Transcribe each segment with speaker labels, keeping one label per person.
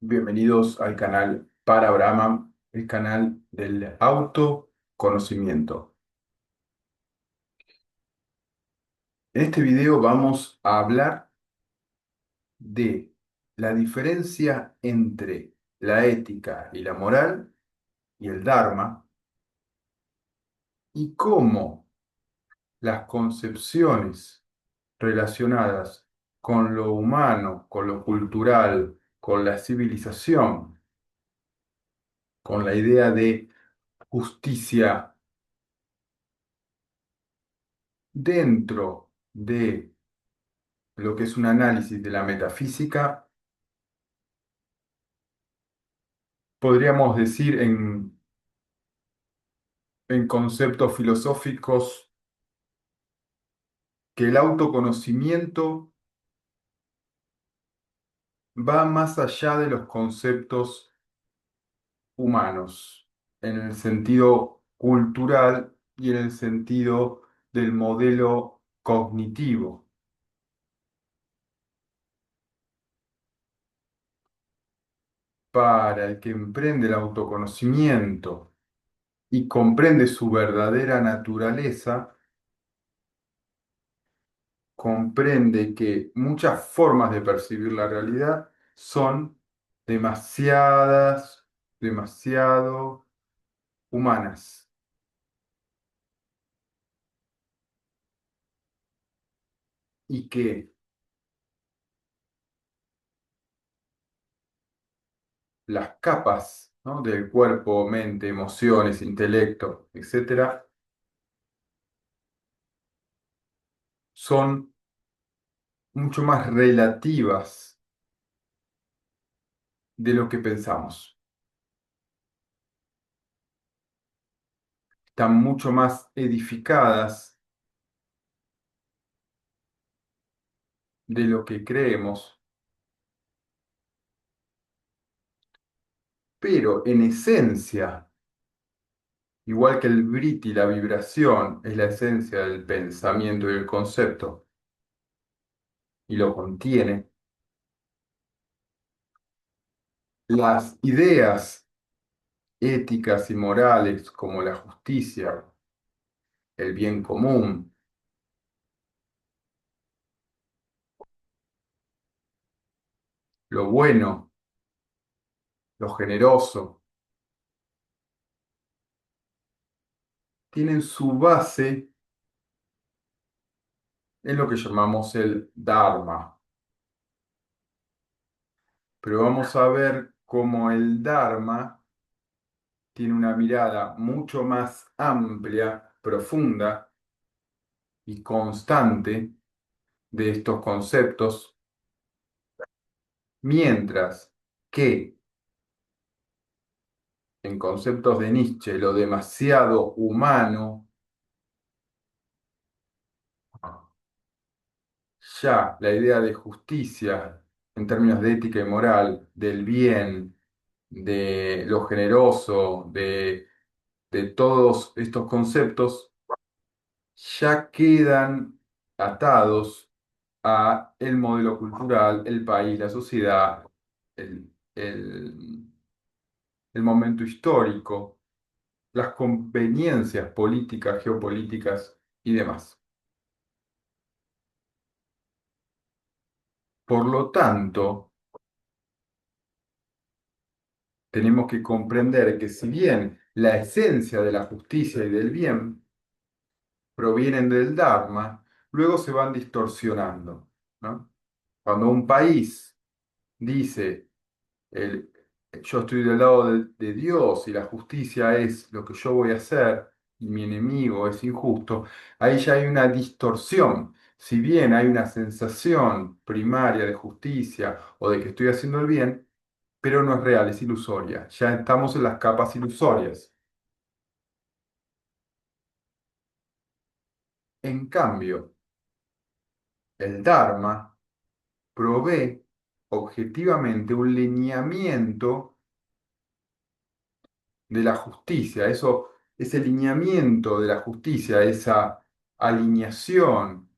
Speaker 1: Bienvenidos al canal para Brahma, el canal del autoconocimiento. En este video vamos a hablar de la diferencia entre la ética y la moral y el Dharma y cómo las concepciones relacionadas con lo humano, con lo cultural, con la civilización, con la idea de justicia dentro de lo que es un análisis de la metafísica, podríamos decir en conceptos filosóficos que el autoconocimiento va más allá de los conceptos humanos, en el sentido cultural y en el sentido del modelo cognitivo. Para el que emprende el autoconocimiento y comprende su verdadera naturaleza, comprende que muchas formas de percibir la realidad son demasiado humanas y que las capas, ¿no?, del cuerpo, mente, emociones, intelecto, etcétera, son mucho más relativas de lo que pensamos. Están mucho más edificadas de lo que creemos, pero en esencia, igual que el briti, la vibración es la esencia del pensamiento y el concepto y lo contiene, las ideas éticas y morales como la justicia, el bien común, lo bueno, lo generoso, tienen su base en lo que llamamos el Dharma. Pero vamos a ver cómo el Dharma tiene una mirada mucho más amplia, profunda y constante de estos conceptos, mientras que en conceptos de Nietzsche lo demasiado humano, ya la idea de justicia en términos de ética y moral, del bien, de lo generoso, de todos estos conceptos, ya quedan atados a el modelo cultural, el país, la sociedad, el momento histórico, las conveniencias políticas, geopolíticas y demás. Por lo tanto, tenemos que comprender que si bien la esencia de la justicia y del bien provienen del Dharma, luego se van distorsionando, ¿no? Cuando un país dice, el, yo estoy del lado de Dios y la justicia es lo que yo voy a hacer y mi enemigo es injusto, ahí ya hay una distorsión. Si bien hay una sensación primaria de justicia o de que estoy haciendo el bien, pero no es real, es ilusoria. Ya estamos en las capas ilusorias. En cambio, el Dharma provee objetivamente un lineamiento de la justicia. Ese lineamiento de la justicia, esa alineación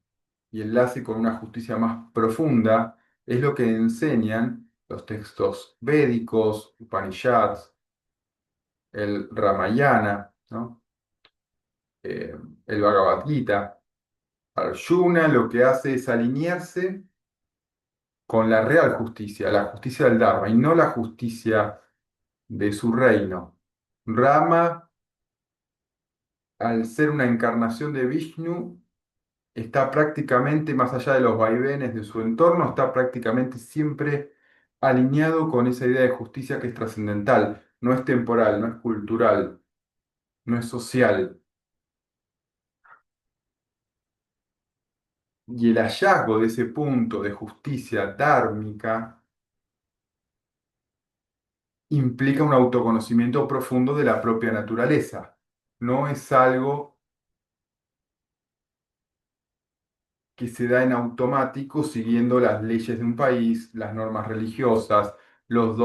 Speaker 1: y enlace con una justicia más profunda, es lo que enseñan los textos védicos, Upanishads, el Ramayana, ¿no? Eh, el Bhagavad Gita. Arjuna lo que hace es alinearse con la real justicia, la justicia del Dharma, y no la justicia de su reino. Rama, al ser una encarnación de Vishnu, está prácticamente, más allá de los vaivenes de su entorno, está prácticamente siempre alineado con esa idea de justicia que es trascendental, no es temporal, no es cultural, no es social. Y el hallazgo de ese punto de justicia dármica implica un autoconocimiento profundo de la propia naturaleza. No es algo que se da en automático siguiendo las leyes de un país, las normas religiosas, los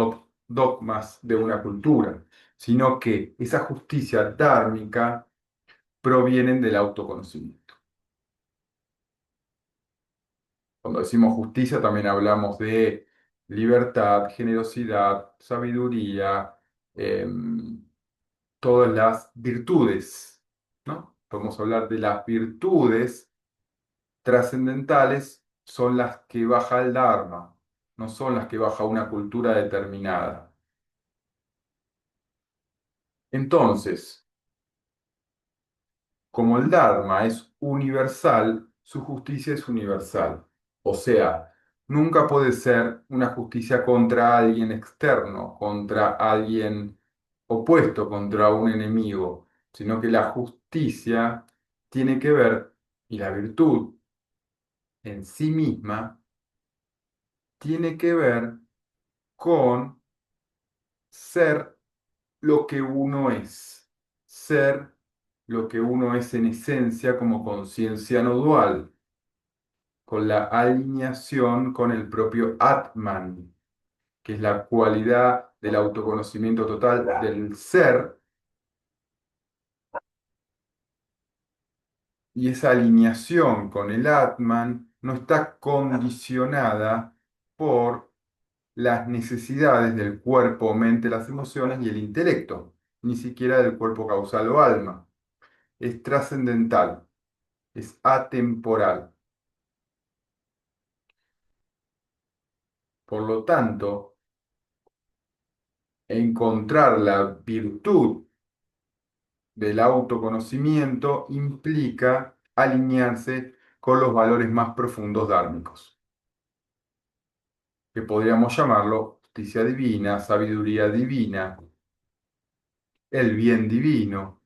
Speaker 1: dogmas de una cultura, sino que esa justicia dármica proviene del autoconocimiento. Cuando decimos justicia también hablamos de libertad, generosidad, sabiduría, em, todas las virtudes, ¿no? Podemos hablar de las virtudes trascendentales, son las que baja el Dharma, no son las que baja una cultura determinada. Entonces, como el Dharma es universal, su justicia es universal. O sea, nunca puede ser una justicia contra alguien externo, contra alguien opuesto, contra un enemigo, sino que la justicia tiene que ver, y la virtud en sí misma, tiene que ver con ser lo que uno es, ser lo que uno es en esencia como conciencia no dual, con la alineación con el propio Atman, que es la cualidad del autoconocimiento total del ser, y esa alineación con el Atman no está condicionada por las necesidades del cuerpo, mente, las emociones y el intelecto, ni siquiera del cuerpo causal o alma. Es trascendental, es atemporal. Por lo tanto, encontrar la virtud del autoconocimiento implica alinearse con los valores más profundos dármicos, que podríamos llamarlo justicia divina, sabiduría divina, el bien divino.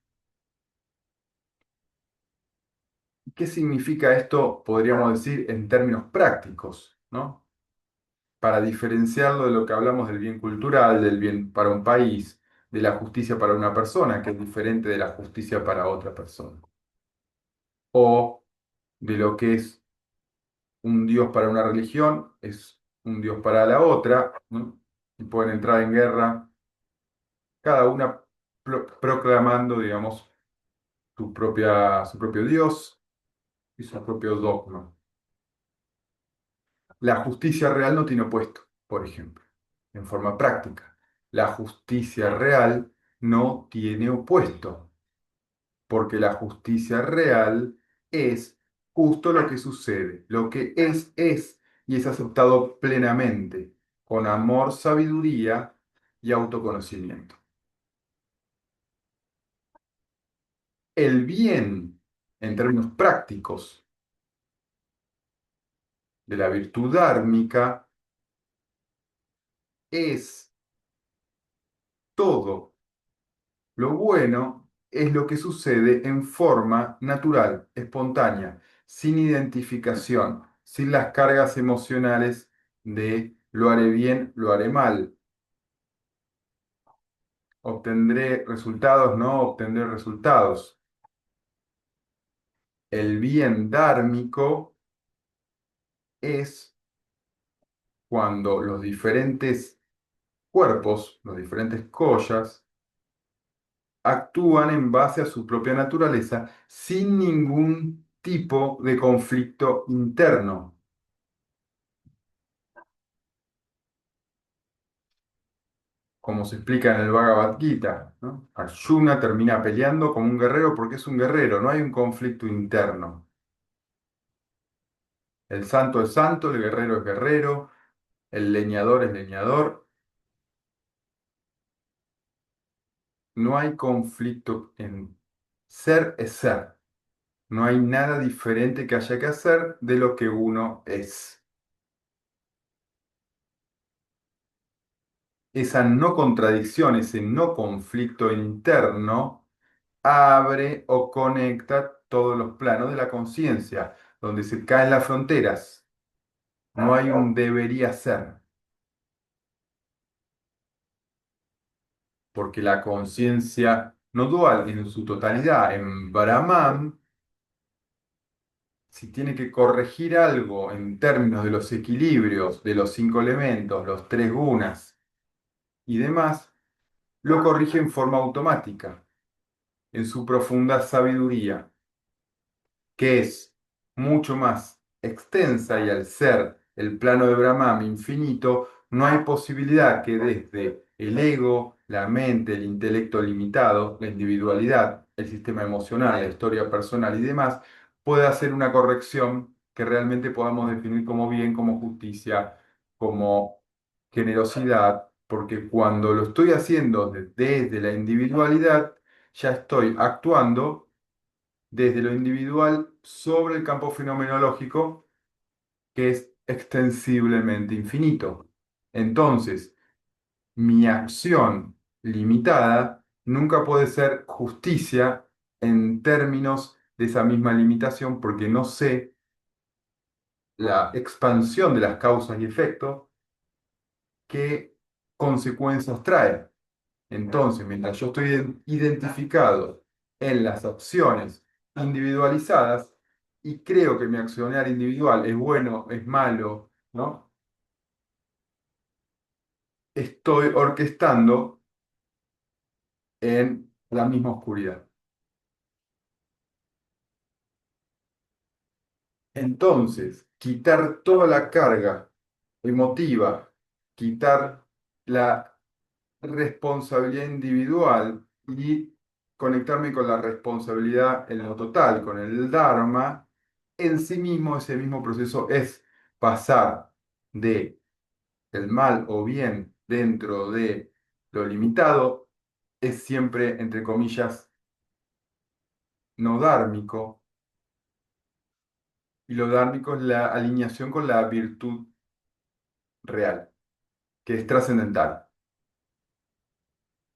Speaker 1: ¿Qué significa esto, podríamos decir, en términos prácticos, ¿no? Para diferenciarlo de lo que hablamos del bien cultural, del bien para un país, de la justicia para una persona, que es diferente de la justicia para otra persona, o de lo que es un Dios para una religión, es un Dios para la otra, ¿no? Y pueden entrar en guerra, cada una proclamando, digamos, su propio Dios y su propio dogma. La justicia real no tiene opuesto, por ejemplo, en forma práctica. La justicia real no tiene opuesto, porque la justicia real es justo lo que sucede. Lo que es, y es aceptado plenamente, con amor, sabiduría y autoconocimiento. El bien, en términos prácticos, de la virtud dármica es todo. Lo bueno es lo que sucede en forma natural, espontánea, sin identificación, sin las cargas emocionales de lo haré bien, lo haré mal, obtendré resultados, no obtendré resultados. El bien dármico es cuando los diferentes cuerpos, los diferentes kollas, actúan en base a su propia naturaleza sin ningún tipo de conflicto interno. como se explica en el Bhagavad Gita, ¿no? Arjuna termina peleando como un guerrero porque es un guerrero, no hay un conflicto interno. El santo es santo, el guerrero es guerrero, el leñador es leñador. No hay conflicto en ser es ser. No hay nada diferente que haya que hacer de lo que uno es. Esa no contradicción, ese no conflicto interno, abre o conecta todos los planos de la conciencia, donde se caen las fronteras. No hay un debería ser, porque la conciencia no dual en su totalidad, en Brahman, si tiene que corregir algo en términos de los equilibrios de los cinco elementos, los tres gunas y demás, lo corrige en forma automática, en su profunda sabiduría, que es mucho más extensa y al ser el plano de Brahman infinito, no hay posibilidad que desde el ego, la mente, el intelecto limitado, la individualidad, el sistema emocional, la historia personal y demás, pueda hacer una corrección que realmente podamos definir como bien, como justicia, como generosidad, porque cuando lo estoy haciendo desde la individualidad, ya estoy actuando desde lo individual sobre el campo fenomenológico que es extensiblemente infinito. Entonces, mi acción limitada nunca puede ser justicia en términos de esa misma limitación porque no sé la expansión de las causas y efectos, qué consecuencias trae. Entonces, mientras yo estoy identificado en las acciones individualizadas y creo que mi accionar individual es bueno, es malo, ¿no? Estoy orquestando en la misma oscuridad. Entonces, quitar toda la carga emotiva, quitar la responsabilidad individual y conectarme con la responsabilidad en lo total, con el Dharma, en sí mismo ese mismo proceso es pasar de el mal o bien dentro de lo limitado, es siempre, entre comillas, no dármico, y lo dármico es la alineación con la virtud real, que es trascendental.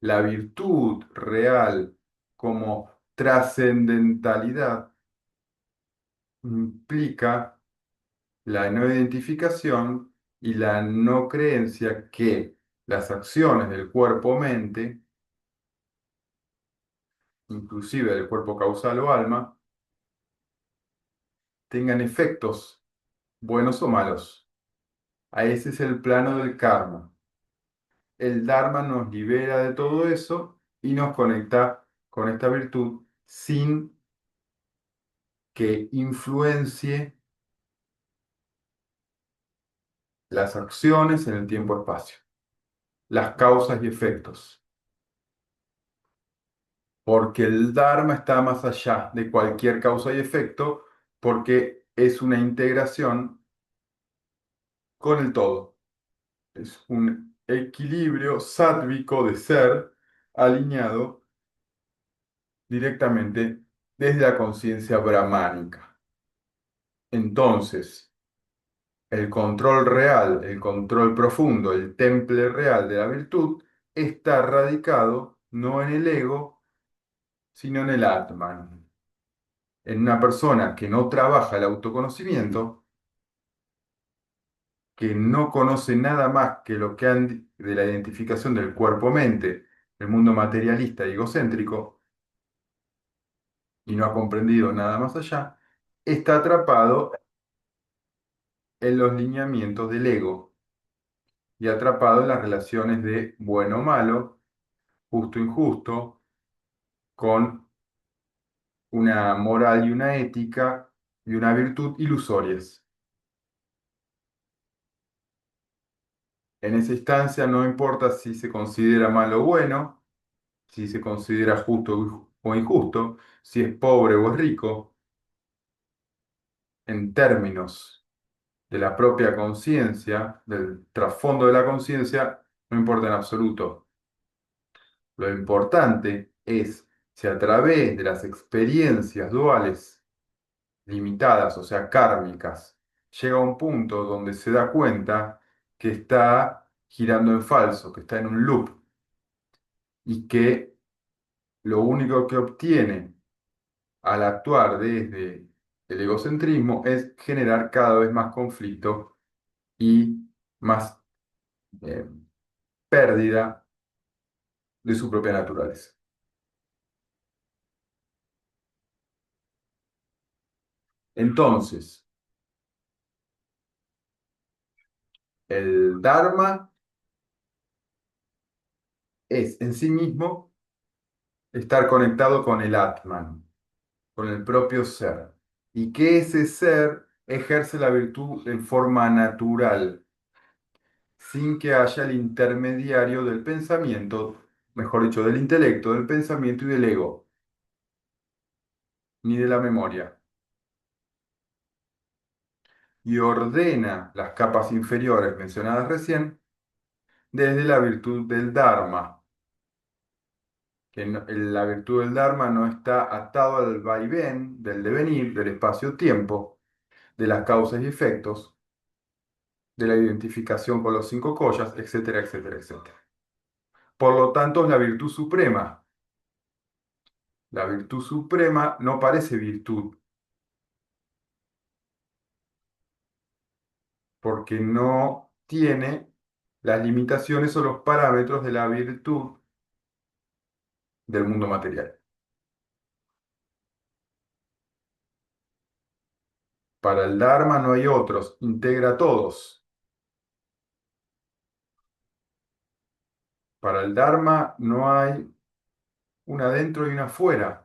Speaker 1: La virtud real como trascendentalidad implica la no identificación y la no creencia que las acciones del cuerpo-mente, inclusive del cuerpo causal o alma, tengan efectos buenos o malos. A ese es el plano del karma. El Dharma nos libera de todo eso y nos conecta con esta virtud sin que influencie las acciones en el tiempo-espacio, las causas y efectos, porque el Dharma está más allá de cualquier causa y efecto, porque es una integración con el todo, es un equilibrio sátvico de ser alineado directamente desde la conciencia brahmánica. Entonces, el control real, el control profundo, el temple real de la virtud está radicado no en el ego, sino en el Atman. En una persona que no trabaja el autoconocimiento, que no conoce nada más que lo que han de la identificación del cuerpo-mente, el mundo materialista y egocéntrico, y no ha comprendido nada más allá, está atrapado en los lineamientos del ego y atrapado en las relaciones de bueno o malo, justo o injusto, con una moral y una ética y una virtud ilusorias. En esa instancia no importa si se considera malo o bueno, si se considera justo o injusto, si es pobre o es rico, en términos de la propia conciencia, del trasfondo de la conciencia, no importa en absoluto. Lo importante es si a través de las experiencias duales limitadas, o sea, kármicas, llega a un punto donde se da cuenta que está girando en falso, que está en un loop y que lo único que obtiene al actuar desde el egocentrismo es generar cada vez más conflicto y más eh, pérdida de su propia naturaleza. Entonces, el Dharma es en sí mismo estar conectado con el Atman, con el propio ser, y que ese ser ejerce la virtud en forma natural, sin que haya el intermediario del pensamiento, mejor dicho, del intelecto, del pensamiento y del ego, ni de la memoria, y ordena las capas inferiores mencionadas recién desde la virtud del Dharma, que la virtud del Dharma no está atado al vaivén del devenir, del espacio-tiempo, de las causas y efectos, de la identificación con los cinco koyas, etcétera, etcétera, etcétera. Por lo tanto, es la virtud suprema. La virtud suprema no parece virtud, porque no tiene las limitaciones o los parámetros de la virtud del mundo material. Para el Dharma no hay otros, integra a todos. Para el Dharma no hay una adentro y una afuera.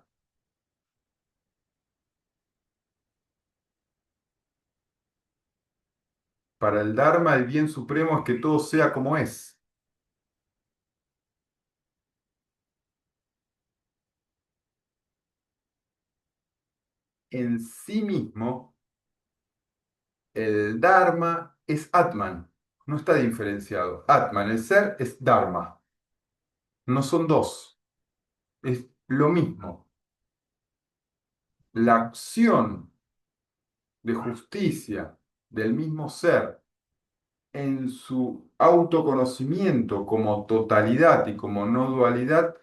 Speaker 1: Para el Dharma el bien supremo es que todo sea como es. En sí mismo, el Dharma es Atman, no está diferenciado. Atman, el ser, es Dharma. No son dos, es lo mismo. La acción de justicia del mismo ser en su autoconocimiento como totalidad y como no dualidad,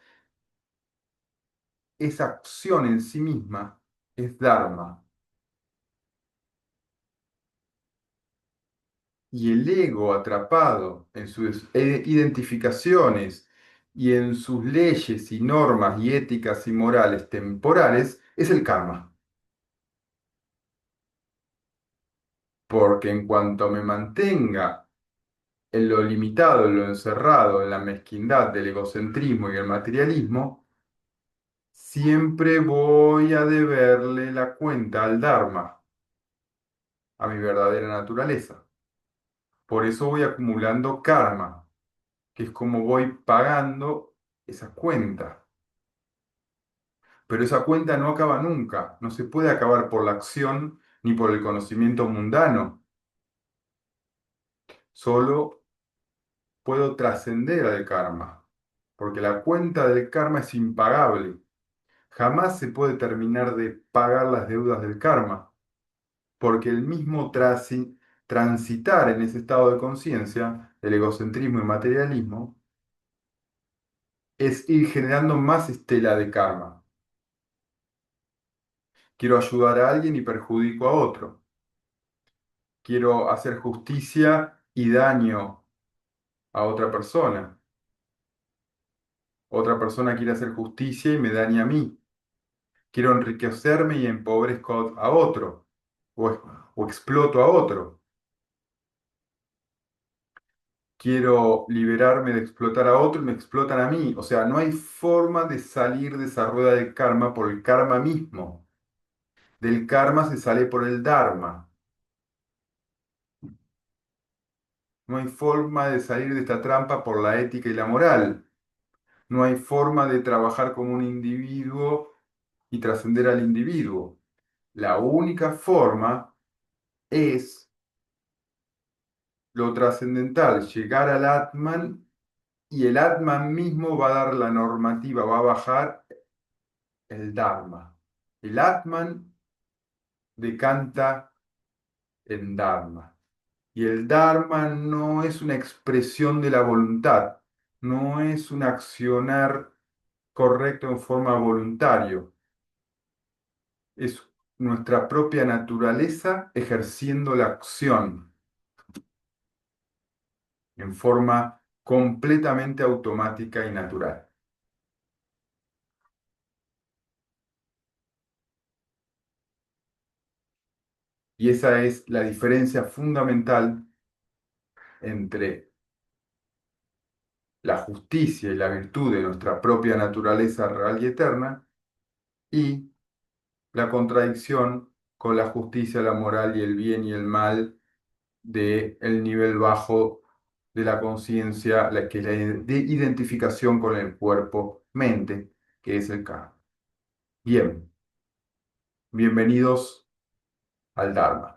Speaker 1: esa acción en sí misma es Dharma. Y el ego atrapado en sus identificaciones y en sus leyes y normas y éticas y morales temporales es el karma. Porque en cuanto me mantenga en lo limitado, en lo encerrado, en la mezquindad del egocentrismo y el materialismo, siempre voy a deberle la cuenta al Dharma, a mi verdadera naturaleza. Por eso voy acumulando karma, que es como voy pagando esa cuenta. Pero esa cuenta no acaba nunca, no se puede acabar por la acción ni por el conocimiento mundano. Solo puedo trascender al karma, porque la cuenta del karma es impagable. Jamás se puede terminar de pagar las deudas del karma, porque el mismo transitar en ese estado de conciencia, el egocentrismo y materialismo, es ir generando más estela de karma. Quiero ayudar a alguien y perjudico a otro. Quiero hacer justicia y daño a otra persona. Otra persona quiere hacer justicia y me daña a mí. Quiero enriquecerme y empobrezco a otro o, o exploto a otro. Quiero liberarme de explotar a otro y me explotan a mí. O sea, no hay forma de salir de esa rueda del karma por el karma mismo. Del karma se sale por el dharma. No hay forma de salir de esta trampa por la ética y la moral. No hay forma de trabajar como un individuo y trascender al individuo. La única forma es lo trascendental, llegar al Atman, y el Atman mismo va a dar la normativa, va a bajar el Dharma. El Atman decanta en Dharma. Y el Dharma no es una expresión de la voluntad, no es un accionar correcto en forma voluntario, es nuestra propia naturaleza ejerciendo la acción en forma completamente automática y natural. Y esa es la diferencia fundamental entre la justicia y la virtud de nuestra propia naturaleza real y eterna y la contradicción con la justicia, la moral y el bien y el mal del nivel bajo de la conciencia, que es la de identificación con el cuerpo-mente, que es el karma. Bien, bienvenidos al Dharma.